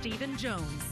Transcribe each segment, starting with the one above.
Stephen Jones.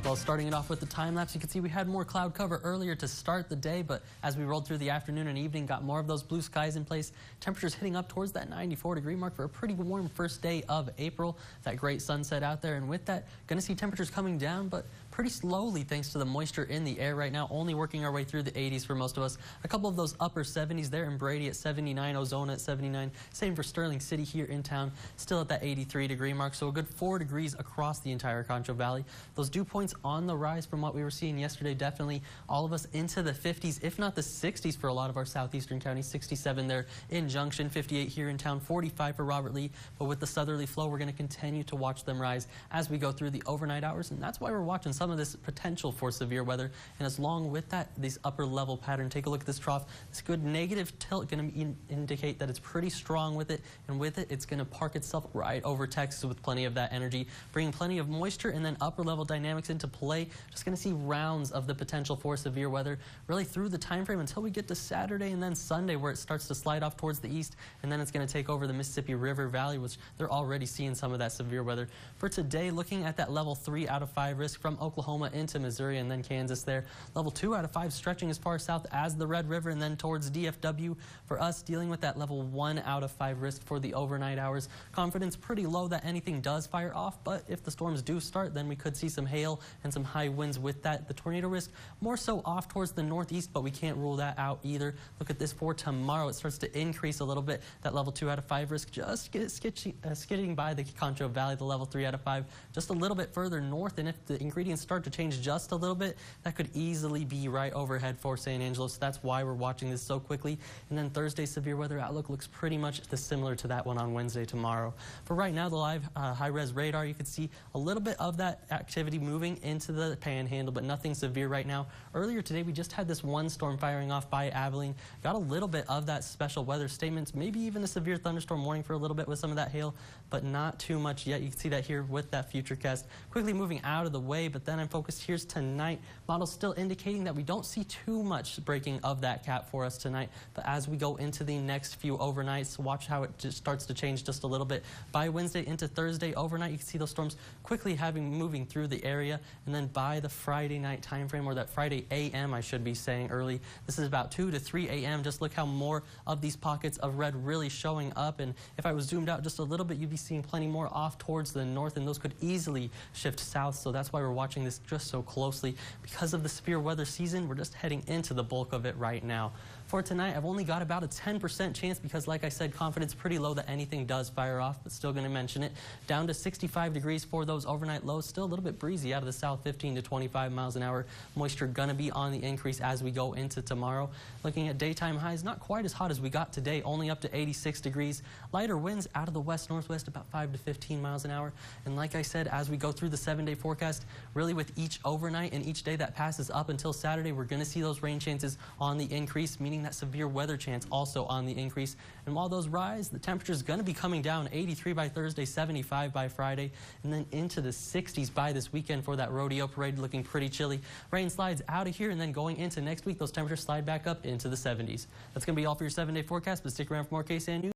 Well, starting it off with the time lapse, you can see we had more cloud cover earlier to start the day, but as we rolled through the afternoon and evening, got more of those blue skies in place. Temperatures hitting up towards that 94-degree mark for a pretty warm first day of April. That great sunset out there, and with that, going to see temperatures coming down, but pretty slowly thanks to the moisture in the air right now, only working our way through the 80s for most of us. A couple of those upper 70s there in Brady at 79, Ozona at 79. Same for Sterling City here in town, still at that 83-degree mark, so a good 4 degrees across the entire Concho Valley. Those dew points on the rise from what we were seeing yesterday, definitely all of us into the 50s, if not the 60s for a lot of our southeastern counties. 67 there in Junction, 58 here in town, 45 for Robert Lee. But with the southerly flow, we're going to continue to watch them rise as we go through the overnight hours, and that's why we're watching some of this potential for severe weather. And as long with that, these upper level pattern, take a look at this trough. This good negative tilt going to indicate that it's pretty strong with it, and with it, it's going to park itself right over Texas with plenty of that energy, bringing plenty of moisture and then upper level dynamics into play. Just going to see rounds of the potential for severe weather really through the time frame until we get to Saturday and then Sunday, where it starts to slide off towards the east, and then it's going to take over the Mississippi River Valley, which they're already seeing some of that severe weather. For today, looking at that level 3 out of 5 risk from Oklahoma into Missouri and then Kansas there. Level 2 out of 5 stretching as far south as the Red River and then towards DFW. For us, dealing with that level 1 out of 5 risk for the overnight hours. Confidence pretty low that anything does fire off, but if the storms do start, then we could see some hail and some high winds with that. The tornado risk more so off towards the northeast, but we can't rule that out either. Look at this for tomorrow. It starts to increase a little bit. That level 2 out of 5 risk just skidding by the Concho Valley, the level 3 out of 5, just a little bit further north, and if the ingredients start to change just a little bit, that could easily be right overhead for San Angelo, so that's why we're watching this so quickly. And then Thursday's severe weather outlook looks pretty much similar to that one on Wednesday tomorrow. For right now, the live high-res radar, you can see a little bit of that activity moving into the panhandle, but nothing severe right now. Earlier today, we just had this one storm firing off by Abilene. Got a little bit of that special weather statements, maybe even a severe thunderstorm warning for a little bit with some of that hail, but not too much yet. You can see that here with that futurecast. Quickly moving out of the way, but then I'm focused here's tonight. Models still indicating that we don't see too much breaking of that cap for us tonight, but as we go into the next few overnights, watch how it just starts to change just a little bit. By Wednesday into Thursday overnight, you can see those storms quickly moving through the area, and then by the Friday night time frame, or that Friday AM, I should be saying early, this is about 2 to 3 a.m. Just look how more of these pockets of red really showing up, and if I was zoomed out just a little bit, you'd be seeing plenty more off towards the north, and those could easily shift south, so that's why we're watching this just so closely. Because of the severe weather season, we're just heading into the bulk of it right now. For tonight, I've only got about a 10% chance because, like I said, confidence pretty low that anything does fire off, but still going to mention it. Down to 65 degrees for those overnight lows. Still a little bit breezy out of the south, 15 to 25 miles an hour. Moisture going to be on the increase as we go into tomorrow. Looking at daytime highs, not quite as hot as we got today, only up to 86 degrees. Lighter winds out of the west-northwest, about 5 to 15 miles an hour. And like I said, as we go through the 7-day forecast, really with each overnight and each day that passes up until Saturday, we're going to see those rain chances on the increase, meaning that severe weather chance also on the increase. And while those rise, the temperature is going to be coming down. 83 by Thursday, 75 by Friday, and then into the 60s by this weekend for that rodeo parade, looking pretty chilly. Rain slides out of here, and then going into next week, those temperatures slide back up into the 70s. That's going to be all for your 7-day forecast, but stick around for more KSAN News.